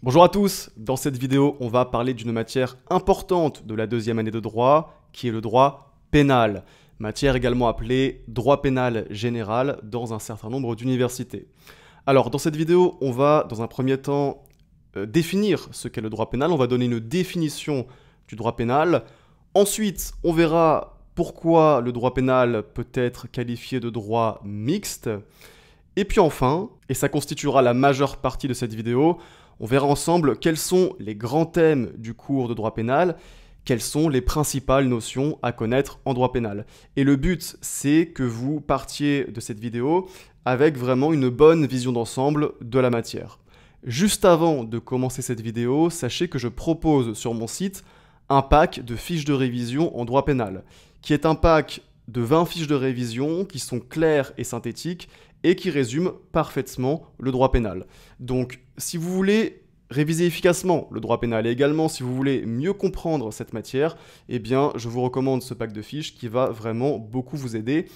Bonjour à tous, dans cette vidéo on va parler d'une matière importante de la deuxième année de droit qui est le droit pénal, matière également appelée droit pénal général dans un certain nombre d'universités. Alors dans cette vidéo on va dans un premier temps définir ce qu'est le droit pénal, on va donner une définition du droit pénal, ensuite on verra pourquoi le droit pénal peut être qualifié de droit mixte, et puis enfin, et ça constituera la majeure partie de cette vidéo, on verra ensemble quels sont les grands thèmes du cours de droit pénal, quelles sont les principales notions à connaître en droit pénal. Et le but, c'est que vous partiez de cette vidéo avec vraiment une bonne vision d'ensemble de la matière. Juste avant de commencer cette vidéo, sachez que je propose sur mon site un pack de fiches de révision en droit pénal, qui est un pack de 20 fiches de révision qui sont claires et synthétiques et qui résument parfaitement le droit pénal. Donc, si vous voulez réviser efficacement le droit pénal et également si vous voulez mieux comprendre cette matière, eh bien, je vous recommande ce pack de fiches qui va vraiment beaucoup vous aider.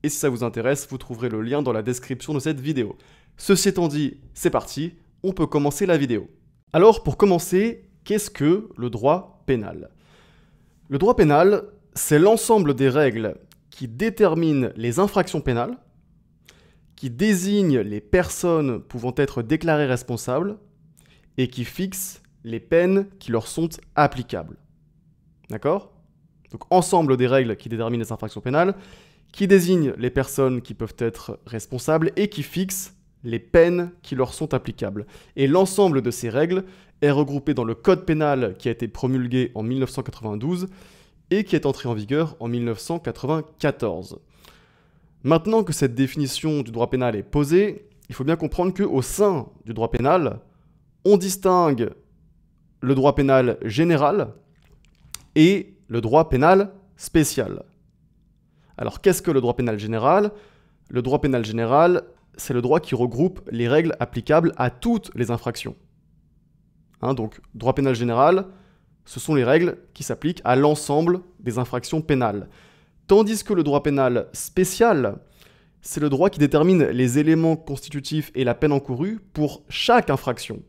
Et si ça vous intéresse, vous trouverez le lien dans la description de cette vidéo. Ceci étant dit, c'est parti, on peut commencer la vidéo. Alors, pour commencer, qu'est-ce que le droit pénal? Le droit pénal, c'est l'ensemble des règles qui déterminent les infractions pénales, qui désigne les personnes pouvant être déclarées responsables et qui fixe les peines qui leur sont applicables. D'accord? Donc ensemble des règles qui déterminent les infractions pénales, qui désignent les personnes qui peuvent être responsables et qui fixent les peines qui leur sont applicables. Et l'ensemble de ces règles est regroupé dans le Code pénal qui a été promulgué en 1992 et qui est entré en vigueur en 1994. Maintenant que cette définition du droit pénal est posée, il faut bien comprendre qu'au sein du droit pénal, on distingue le droit pénal général et le droit pénal spécial. Alors qu'est-ce que le droit pénal général? Le droit pénal général, c'est le droit qui regroupe les règles applicables à toutes les infractions. Donc, droit pénal général, ce sont les règles qui s'appliquent à l'ensemble des infractions pénales. Tandis que le droit pénal spécial, c'est le droit qui détermine les éléments constitutifs et la peine encourue pour chaque infraction.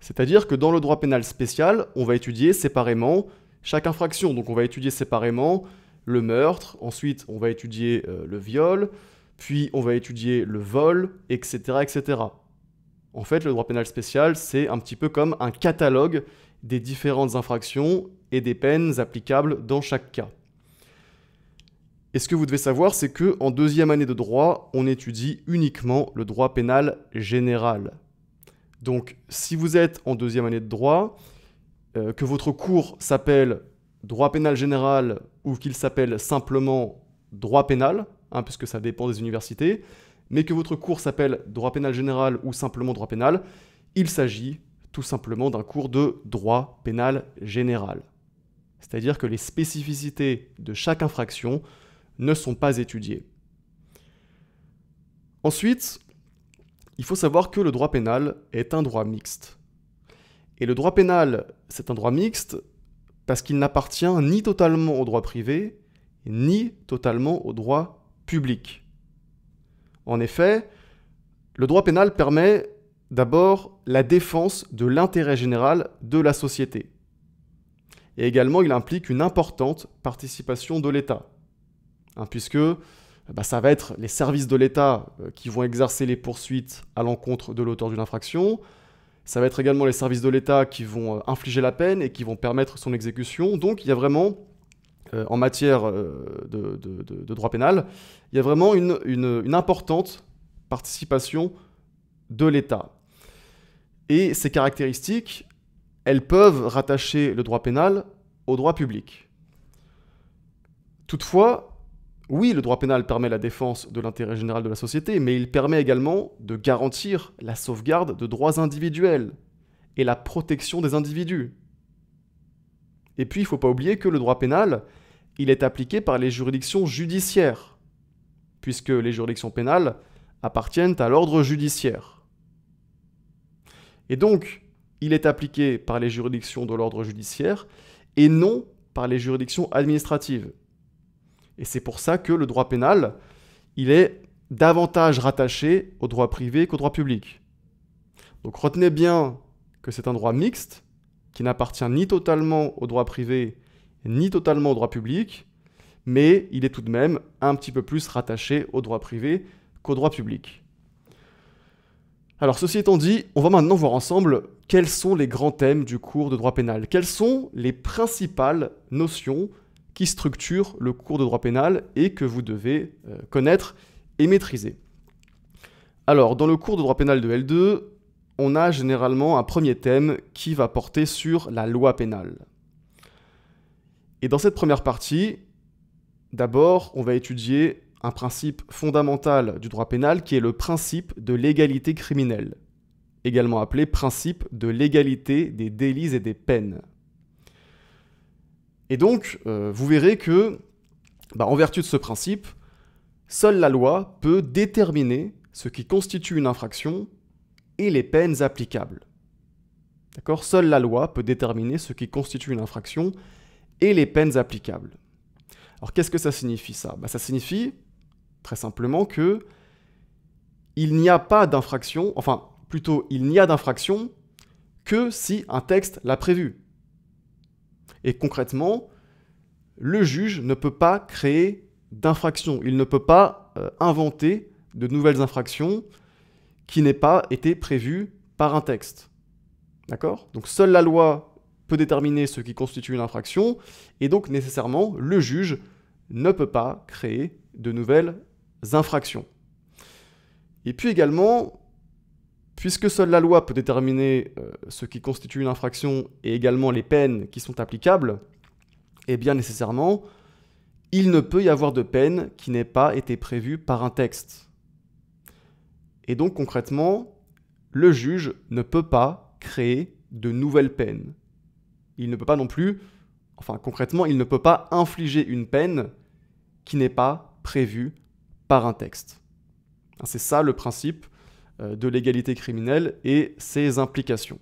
C'est-à-dire que dans le droit pénal spécial, on va étudier séparément chaque infraction. Donc on va étudier séparément le meurtre, ensuite on va étudier le viol, puis on va étudier le vol, etc., etc. En fait, le droit pénal spécial, c'est un petit peu comme un catalogue des différentes infractions et des peines applicables dans chaque cas. Et ce que vous devez savoir, c'est qu'en deuxième année de droit, on étudie uniquement le droit pénal général. Donc, si vous êtes en deuxième année de droit, que votre cours s'appelle droit pénal général ou qu'il s'appelle simplement droit pénal, puisque ça dépend des universités, mais que votre cours s'appelle droit pénal général ou simplement droit pénal, il s'agit tout simplement d'un cours de droit pénal général. C'est-à-dire que les spécificités de chaque infraction ne sont pas étudiées. Ensuite, il faut savoir que le droit pénal est un droit mixte. Et le droit pénal, c'est un droit mixte parce qu'il n'appartient ni totalement au droit privé, ni totalement au droit public. En effet, le droit pénal permet d'abord la défense de l'intérêt général de la société. Et également, il implique une importante participation de l'État. Puisque ça va être les services de l'État qui vont exercer les poursuites à l'encontre de l'auteur d'une infraction. Ça va être également les services de l'État qui vont infliger la peine et qui vont permettre son exécution. Donc il y a vraiment, en matière de droit pénal, il y a vraiment une importante participation de l'État. Et ces caractéristiques, elles peuvent rattacher le droit pénal au droit public. Toutefois, oui, le droit pénal permet la défense de l'intérêt général de la société, mais il permet également de garantir la sauvegarde de droits individuels et la protection des individus. Et puis, il ne faut pas oublier que le droit pénal, il est appliqué par les juridictions judiciaires, puisque les juridictions pénales appartiennent à l'ordre judiciaire. Et donc, il est appliqué par les juridictions de l'ordre judiciaire et non par les juridictions administratives. Et c'est pour ça que le droit pénal, il est davantage rattaché au droit privé qu'au droit public. Donc retenez bien que c'est un droit mixte qui n'appartient ni totalement au droit privé ni totalement au droit public, mais il est tout de même un petit peu plus rattaché au droit privé qu'au droit public. Alors ceci étant dit, on va maintenant voir ensemble quels sont les grands thèmes du cours de droit pénal. Quelles sont les principales notions qui structurent le cours de droit pénal et que vous devez connaître et maîtriser. Alors, dans le cours de droit pénal de L2, on a généralement un premier thème qui va porter sur la loi pénale. Et dans cette première partie, d'abord, on va étudier un principe fondamental du droit pénal qui est le principe de l'égalité criminelle, également appelé principe de l'égalité des délits et des peines. Et donc, vous verrez que, en vertu de ce principe, seule la loi peut déterminer ce qui constitue une infraction et les peines applicables. D'accord ? Seule la loi peut déterminer ce qui constitue une infraction et les peines applicables. Alors qu'est-ce que ça signifie ça ? Ça signifie très simplement que il n'y a pas d'infraction, enfin plutôt il n'y a d'infraction que si un texte l'a prévu. Et concrètement, le juge ne peut pas créer d'infraction, il ne peut pas inventer de nouvelles infractions qui n'aient pas été prévues par un texte. D'accord ? Donc seule la loi peut déterminer ce qui constitue une infraction, et donc nécessairement le juge ne peut pas créer de nouvelles infractions. Et puis également, puisque seule la loi peut déterminer ce qui constitue une infraction et également les peines qui sont applicables, eh bien nécessairement, il ne peut y avoir de peine qui n'ait pas été prévue par un texte. Et donc concrètement, le juge ne peut pas créer de nouvelles peines. Il ne peut pas non plus, concrètement, il ne peut pas infliger une peine qui n'est pas prévue par un texte. C'est ça le principe de l'égalité criminelle et ses implications.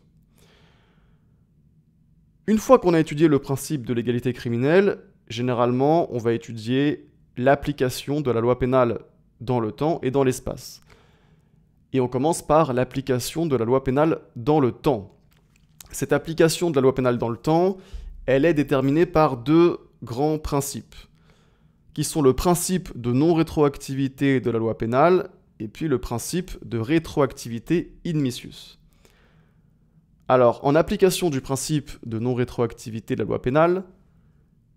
Une fois qu'on a étudié le principe de l'égalité criminelle, généralement, on va étudier l'application de la loi pénale dans le temps et dans l'espace. Et on commence par l'application de la loi pénale dans le temps. Cette application de la loi pénale dans le temps, elle est déterminée par deux grands principes, qui sont le principe de non-rétroactivité de la loi pénale et puis le principe de rétroactivité in missus. Alors, en application du principe de non-rétroactivité de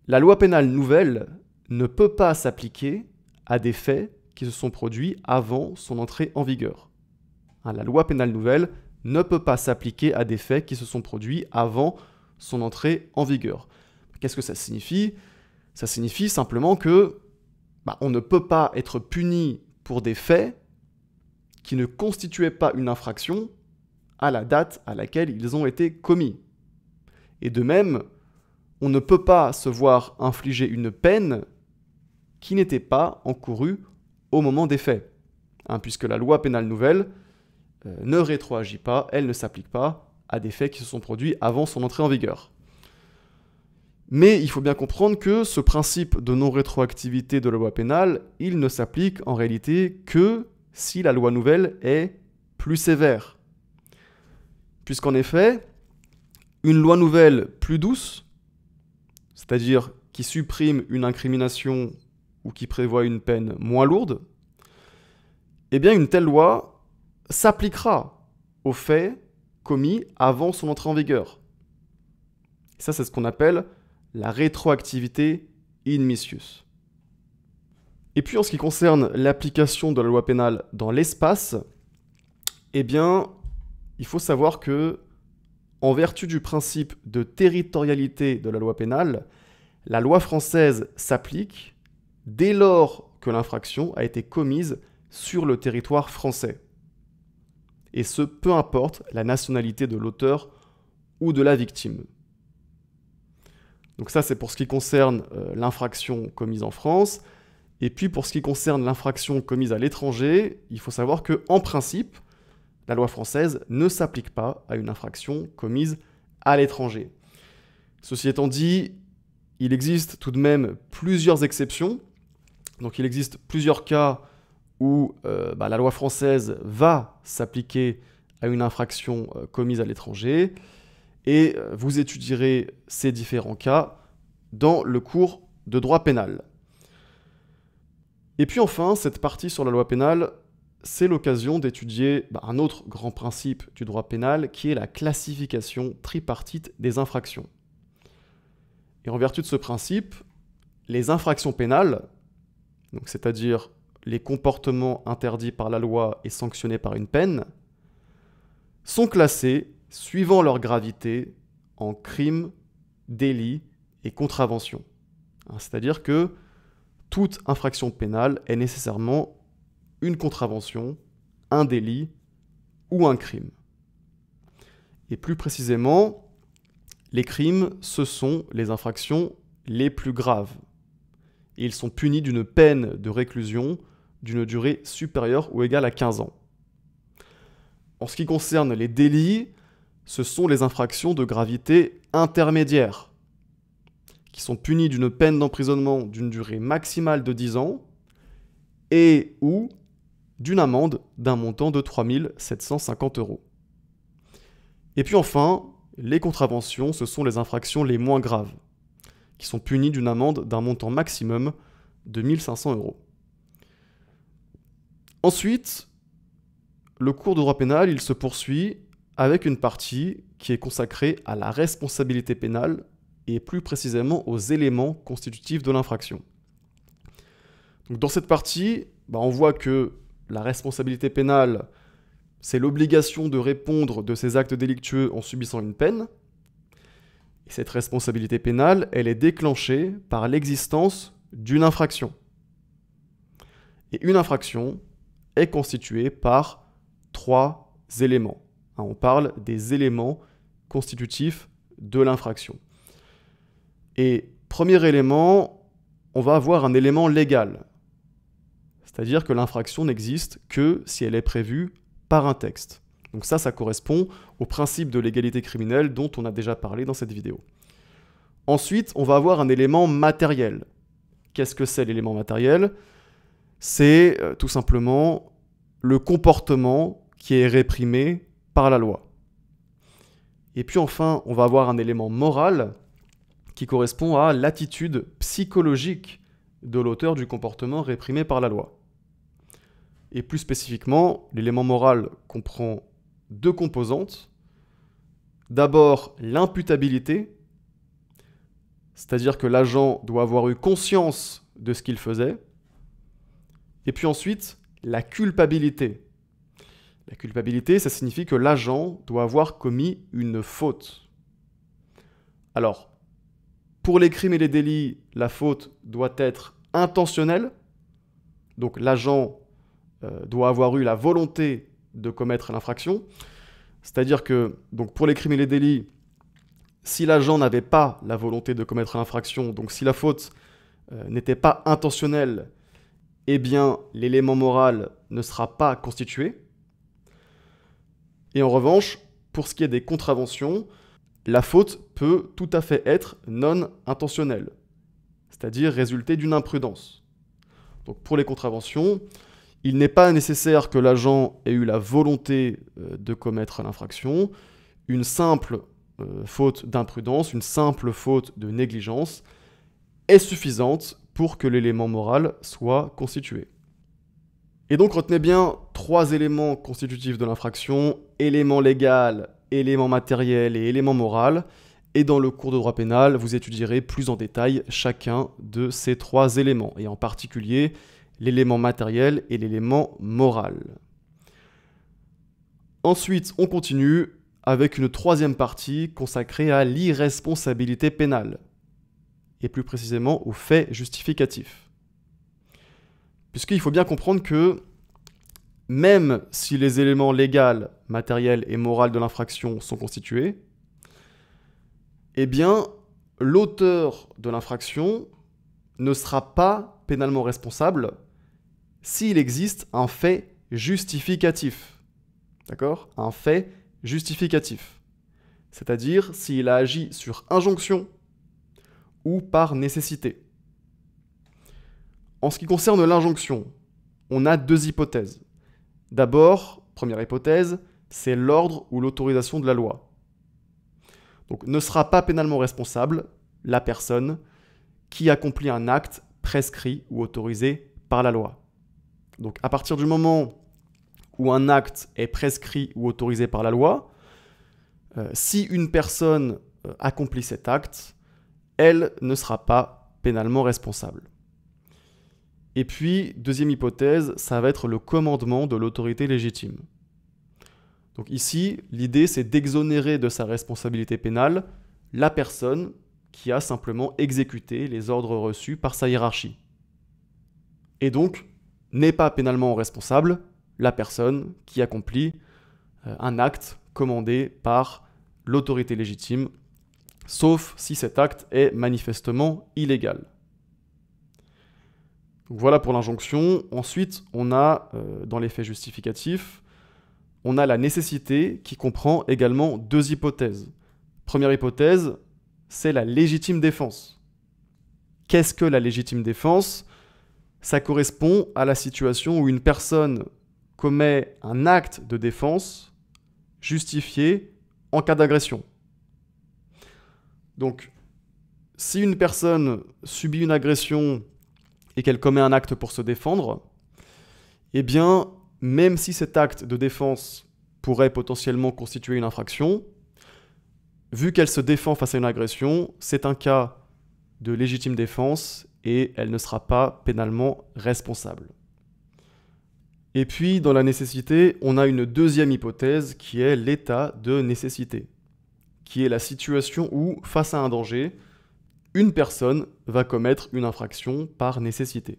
la loi pénale nouvelle ne peut pas s'appliquer à des faits qui se sont produits avant son entrée en vigueur. La loi pénale nouvelle ne peut pas s'appliquer à des faits qui se sont produits avant son entrée en vigueur. Qu'est-ce que ça signifie ? Ça signifie simplement que on ne peut pas être puni pour des faits qui ne constituaient pas une infraction à la date à laquelle ils ont été commis. Et de même, on ne peut pas se voir infliger une peine qui n'était pas encourue au moment des faits, puisque la loi pénale nouvelle ne rétroagit pas, elle ne s'applique pas à des faits qui se sont produits avant son entrée en vigueur. Mais il faut bien comprendre que ce principe de non-rétroactivité de la loi pénale, il ne s'applique en réalité que si la loi nouvelle est plus sévère. Puisqu'en effet, une loi nouvelle plus douce, c'est-à-dire qui supprime une incrimination ou qui prévoit une peine moins lourde, eh bien une telle loi s'appliquera aux faits commis avant son entrée en vigueur. Ça, c'est ce qu'on appelle la rétroactivité in missus. Et puis en ce qui concerne l'application de la loi pénale dans l'espace, eh bien, il faut savoir que, en vertu du principe de territorialité de la loi pénale, la loi française s'applique dès lors que l'infraction a été commise sur le territoire français. Et ce, peu importe la nationalité de l'auteur ou de la victime. Donc ça, c'est pour ce qui concerne l'infraction commise en France. Et puis pour ce qui concerne l'infraction commise à l'étranger, il faut savoir qu'en principe, la loi française ne s'applique pas à une infraction commise à l'étranger. Ceci étant dit, il existe tout de même plusieurs exceptions. Donc il existe plusieurs cas où la loi française va s'appliquer à une infraction commise à l'étranger et vous étudierez ces différents cas dans le cours de droit pénal. Et puis enfin, cette partie sur la loi pénale, c'est l'occasion d'étudier un autre grand principe du droit pénal qui est la classification tripartite des infractions. Et en vertu de ce principe, les infractions pénales, c'est-à-dire les comportements interdits par la loi et sanctionnés par une peine, sont classés, suivant leur gravité, en crimes, délits et contraventions. C'est-à-dire que toute infraction pénale est nécessairement une contravention, un délit ou un crime. Et plus précisément, les crimes, ce sont les infractions les plus graves. Et ils sont punis d'une peine de réclusion d'une durée supérieure ou égale à 15 ans. En ce qui concerne les délits, ce sont les infractions de gravité intermédiaire, qui sont punis d'une peine d'emprisonnement d'une durée maximale de 10 ans et ou d'une amende d'un montant de 3 750 €. Et puis enfin, les contraventions, ce sont les infractions les moins graves, qui sont punies d'une amende d'un montant maximum de 1 500 €. Ensuite, le cours de droit pénal, il se poursuit avec une partie qui est consacrée à la responsabilité pénale et plus précisément aux éléments constitutifs de l'infraction. Donc dans cette partie, on voit que la responsabilité pénale, c'est l'obligation de répondre de ses actes délictueux en subissant une peine. Et cette responsabilité pénale, elle est déclenchée par l'existence d'une infraction. Et une infraction est constituée par 3 éléments. On parle des éléments constitutifs de l'infraction. Et premier élément, on va avoir un élément légal. C'est-à-dire que l'infraction n'existe que si elle est prévue par un texte. Donc ça correspond au principe de l'égalité criminelle dont on a déjà parlé dans cette vidéo. Ensuite, on va avoir un élément matériel. Qu'est-ce que c'est l'élément matériel ? C'est tout simplement le comportement qui est réprimé par la loi. Et puis enfin, on va avoir un élément moral qui correspond à l'attitude psychologique de l'auteur du comportement réprimé par la loi. Et plus spécifiquement, l'élément moral comprend 2 composantes. D'abord, l'imputabilité, c'est-à-dire que l'agent doit avoir eu conscience de ce qu'il faisait. Et puis ensuite, la culpabilité. La culpabilité, ça signifie que l'agent doit avoir commis une faute. Alors, pour les crimes et les délits, la faute doit être intentionnelle. Donc l'agent doit avoir eu la volonté de commettre l'infraction. C'est-à-dire que pour les crimes et les délits, si l'agent n'avait pas la volonté de commettre l'infraction, donc si la faute n'était pas intentionnelle, eh bien l'élément moral ne sera pas constitué. Et en revanche, pour ce qui est des contraventions, la faute peut tout à fait être non intentionnelle, c'est-à-dire résulter d'une imprudence. Donc pour les contraventions, il n'est pas nécessaire que l'agent ait eu la volonté de commettre l'infraction. Une simple faute d'imprudence, une simple faute de négligence est suffisante pour que l'élément moral soit constitué. Et donc retenez bien 3 éléments constitutifs de l'infraction: élément légal, élément matériel et élément moral. Et dans le cours de droit pénal, vous étudierez plus en détail chacun de ces 3 éléments, et en particulier l'élément matériel et l'élément moral. Ensuite, on continue avec une 3e partie consacrée à l'irresponsabilité pénale, et plus précisément aux faits justificatifs. Puisqu'il faut bien comprendre que même si les éléments légaux, matériels et moraux de l'infraction sont constitués, eh bien, l'auteur de l'infraction ne sera pas pénalement responsable s'il existe un fait justificatif. D'accord ? Un fait justificatif. C'est-à-dire s'il a agi sur injonction ou par nécessité. En ce qui concerne l'injonction, on a 2 hypothèses. D'abord, première hypothèse, c'est l'ordre ou l'autorisation de la loi. Donc ne sera pas pénalement responsable la personne qui accomplit un acte prescrit ou autorisé par la loi. Donc à partir du moment où un acte est prescrit ou autorisé par la loi, si une personne accomplit cet acte, elle ne sera pas pénalement responsable. Et puis, deuxième hypothèse, ça va être le commandement de l'autorité légitime. Donc ici, l'idée, c'est d'exonérer de sa responsabilité pénale la personne qui a simplement exécuté les ordres reçus par sa hiérarchie. Et donc, n'est pas pénalement responsable la personne qui accomplit un acte commandé par l'autorité légitime, sauf si cet acte est manifestement illégal. Donc voilà pour l'injonction. Ensuite, on a, dans les faits justificatifs, on a la nécessité qui comprend également deux hypothèses. Première hypothèse, c'est la légitime défense. Qu'est-ce que la légitime défense ? Ça correspond à la situation où une personne commet un acte de défense justifié en cas d'agression. Donc, si une personne subit une agression et qu'elle commet un acte pour se défendre, eh bien, même si cet acte de défense pourrait potentiellement constituer une infraction, vu qu'elle se défend face à une agression, c'est un cas de légitime défense et elle ne sera pas pénalement responsable. Et puis, dans la nécessité, on a une deuxième hypothèse qui est l'état de nécessité, qui est la situation où, face à un danger, une personne va commettre une infraction par nécessité.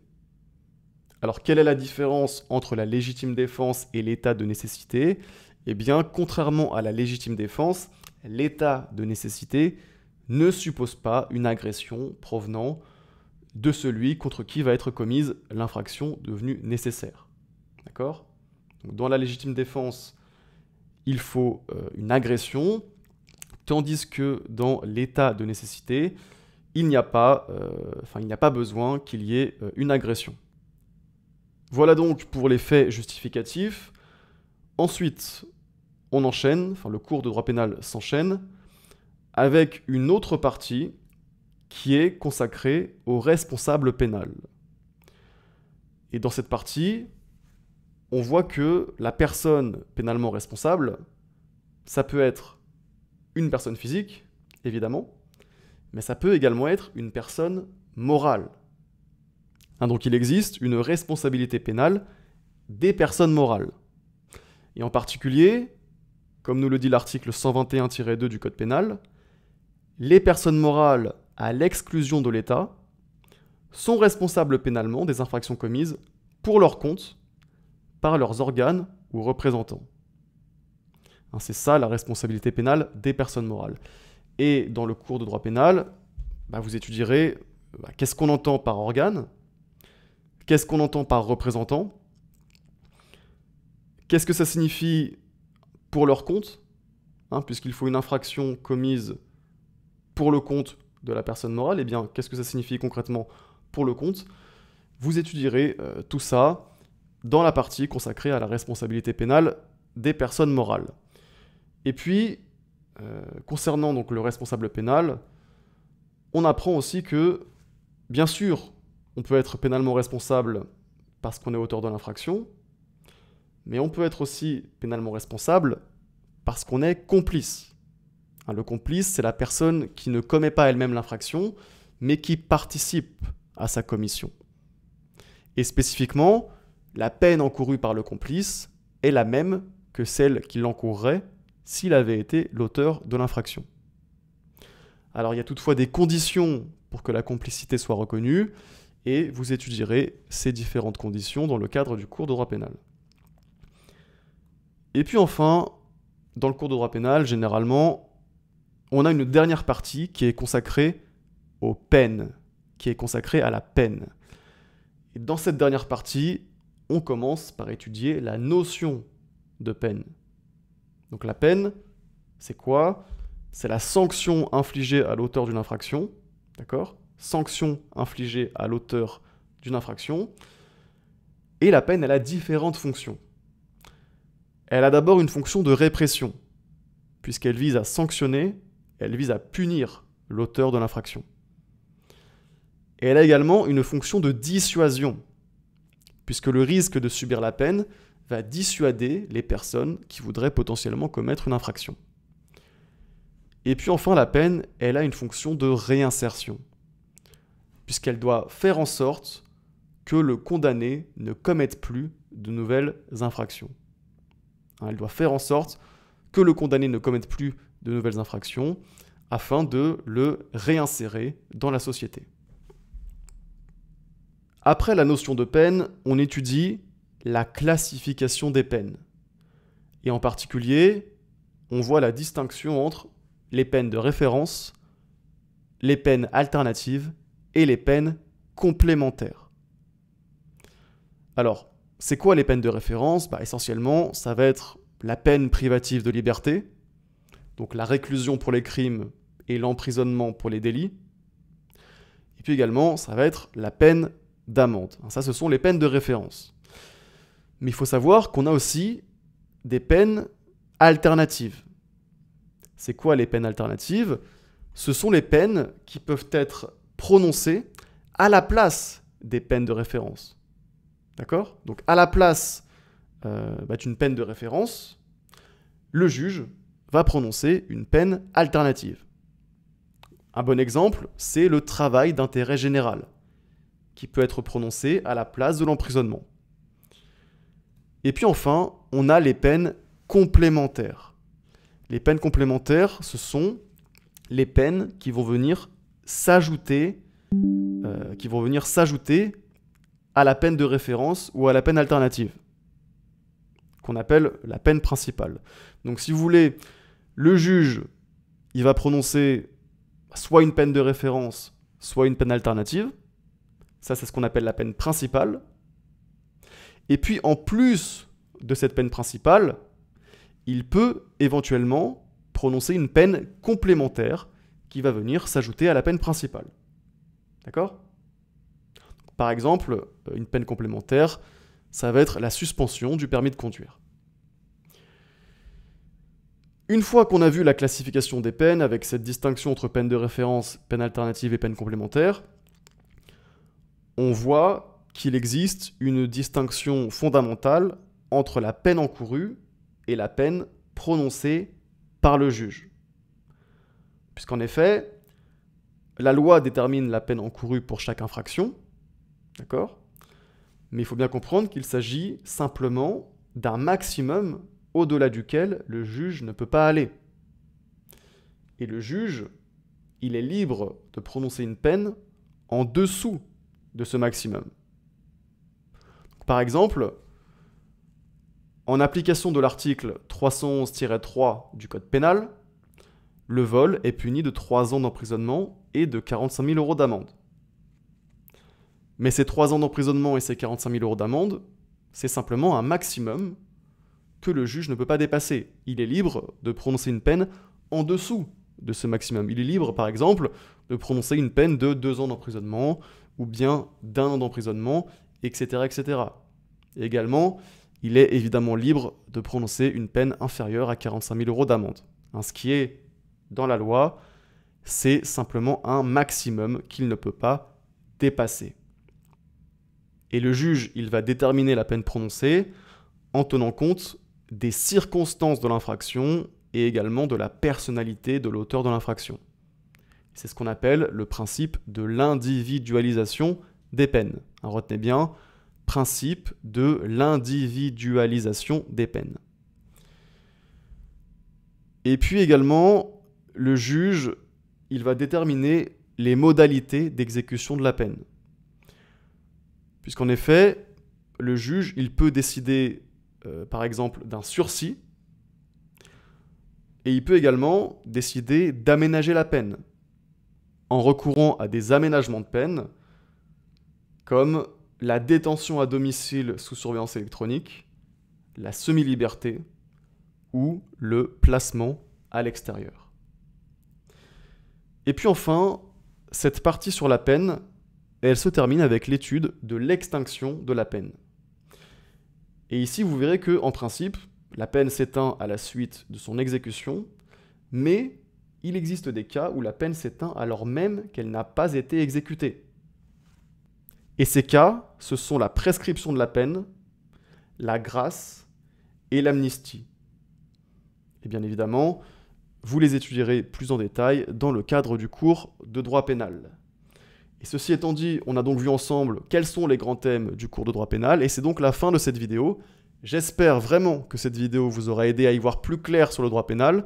Alors, quelle est la différence entre la légitime défense et l'état de nécessité ? Eh bien, contrairement à la légitime défense, l'état de nécessité ne suppose pas une agression provenant de celui contre qui va être commise l'infraction devenue nécessaire. D'accord ? Donc, dans la légitime défense, il faut une agression, tandis que dans l'état de nécessité, il n'y a pas besoin qu'il y ait une agression. Voilà donc pour les faits justificatifs. Ensuite, on enchaîne, le cours de droit pénal s'enchaîne avec une autre partie qui est consacrée au responsable pénal. Et dans cette partie, on voit que la personne pénalement responsable, ça peut être une personne physique, évidemment, mais ça peut également être une personne morale. Donc il existe une responsabilité pénale des personnes morales. Et en particulier, comme nous le dit l'article 121-2 du Code pénal, les personnes morales, à l'exclusion de l'État, sont responsables pénalement des infractions commises pour leur compte par leurs organes ou représentants. C'est ça la responsabilité pénale des personnes morales. Et dans le cours de droit pénal, vous étudierez qu'est-ce qu'on entend par organe, qu'est-ce qu'on entend par représentant, qu'est-ce que ça signifie pour leur compte, puisqu'il faut une infraction commise pour le compte de la personne morale, eh bien, qu'est-ce que ça signifie concrètement pour le compte ? Vous étudierez tout ça dans la partie consacrée à la responsabilité pénale des personnes morales. Et puis, concernant donc le responsable pénal, on apprend aussi que, bien sûr, on peut être pénalement responsable parce qu'on est auteur de l'infraction, mais on peut être aussi pénalement responsable parce qu'on est complice. Le complice, c'est la personne qui ne commet pas elle-même l'infraction, mais qui participe à sa commission. Et spécifiquement, la peine encourue par le complice est la même que celle qu'il encourrait s'il avait été l'auteur de l'infraction. Alors il y a toutefois des conditions pour que la complicité soit reconnue, et vous étudierez ces différentes conditions dans le cadre du cours de droit pénal. Et puis enfin, dans le cours de droit pénal, généralement, on a une dernière partie qui est consacrée aux peines, qui est consacrée à la peine. Et dans cette dernière partie, on commence par étudier la notion de peine. Donc la peine, c'est quoi ? C'est la sanction infligée à l'auteur d'une infraction, d'accord ? Sanction infligée à l'auteur d'une infraction. Et la peine, elle a différentes fonctions. Elle a d'abord une fonction de répression, puisqu'elle vise à sanctionner, elle vise à punir l'auteur de l'infraction. Et elle a également une fonction de dissuasion, puisque le risque de subir la peine va dissuader les personnes qui voudraient potentiellement commettre une infraction. Et puis enfin, la peine, elle a une fonction de réinsertion, puisqu'elle doit faire en sorte que le condamné ne commette plus de nouvelles infractions. Elle doit faire en sorte que le condamné ne commette plus de nouvelles infractions afin de le réinsérer dans la société. Après la notion de peine, on étudie la classification des peines. Et en particulier, on voit la distinction entre les peines de référence, les peines alternatives et les peines complémentaires. Alors, c'est quoi les peines de référence ? Essentiellement, ça va être la peine privative de liberté, donc la réclusion pour les crimes et l'emprisonnement pour les délits. Et puis également, ça va être la peine d'amende. Ça, ce sont les peines de référence. Mais il faut savoir qu'on a aussi des peines alternatives. C'est quoi les peines alternatives ? Ce sont les peines qui peuvent être prononcées à la place des peines de référence. D'accord ? Donc à la place d'une peine de référence, le juge va prononcer une peine alternative. Un bon exemple, c'est le travail d'intérêt général, qui peut être prononcé à la place de l'emprisonnement. Et puis enfin, on a les peines complémentaires. Les peines complémentaires, ce sont les peines qui vont venir s'ajouter à la peine de référence ou à la peine alternative, qu'on appelle la peine principale. Donc si vous voulez, le juge, il va prononcer soit une peine de référence, soit une peine alternative. Ça, c'est ce qu'on appelle la peine principale. Et puis, en plus de cette peine principale, il peut éventuellement prononcer une peine complémentaire qui va venir s'ajouter à la peine principale. D'accord ? Par exemple, une peine complémentaire, ça va être la suspension du permis de conduire. Une fois qu'on a vu la classification des peines avec cette distinction entre peine de référence, peine alternative et peine complémentaire, on voit qu'il existe une distinction fondamentale entre la peine encourue et la peine prononcée par le juge. Puisqu'en effet, la loi détermine la peine encourue pour chaque infraction, d'accord ? Mais il faut bien comprendre qu'il s'agit simplement d'un maximum au-delà duquel le juge ne peut pas aller. Et le juge, il est libre de prononcer une peine en dessous de ce maximum. Par exemple, en application de l'article 311-3 du Code pénal, le vol est puni de 3 ans d'emprisonnement et de 45 000 € d'amende. Mais ces 3 ans d'emprisonnement et ces 45 000 € d'amende, c'est simplement un maximum que le juge ne peut pas dépasser. Il est libre de prononcer une peine en dessous de ce maximum. Il est libre, par exemple, de prononcer une peine de 2 ans d'emprisonnement ou bien d'1 an d'emprisonnement, etc., etc. Et également, il est évidemment libre de prononcer une peine inférieure à 45 000 € d'amende. Ce qui est dans la loi, c'est simplement un maximum qu'il ne peut pas dépasser. Et le juge, il va déterminer la peine prononcée en tenant compte des circonstances de l'infraction et également de la personnalité de l'auteur de l'infraction. C'est ce qu'on appelle le principe de l'individualisation des peines. Retenez bien, principe de l'individualisation des peines. Et puis également, le juge, il va déterminer les modalités d'exécution de la peine. Puisqu'en effet, le juge, il peut décider, par exemple, d'un sursis, et il peut également décider d'aménager la peine, en recourant à des aménagements de peine, comme la détention à domicile sous surveillance électronique, la semi-liberté ou le placement à l'extérieur. Et puis enfin, cette partie sur la peine, elle se termine avec l'étude de l'extinction de la peine. Et ici, vous verrez qu'en principe, la peine s'éteint à la suite de son exécution, mais il existe des cas où la peine s'éteint alors même qu'elle n'a pas été exécutée. Et ces cas, ce sont la prescription de la peine, la grâce et l'amnistie. Et bien évidemment, vous les étudierez plus en détail dans le cadre du cours de droit pénal. Et ceci étant dit, on a donc vu ensemble quels sont les grands thèmes du cours de droit pénal, et c'est donc la fin de cette vidéo. J'espère vraiment que cette vidéo vous aura aidé à y voir plus clair sur le droit pénal.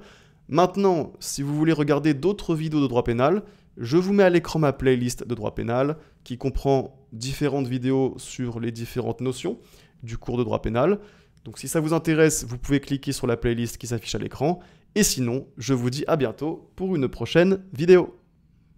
Maintenant, si vous voulez regarder d'autres vidéos de droit pénal, je vous mets à l'écran ma playlist de droit pénal qui comprend différentes vidéos sur les différentes notions du cours de droit pénal. Donc si ça vous intéresse, vous pouvez cliquer sur la playlist qui s'affiche à l'écran. Et sinon, je vous dis à bientôt pour une prochaine vidéo.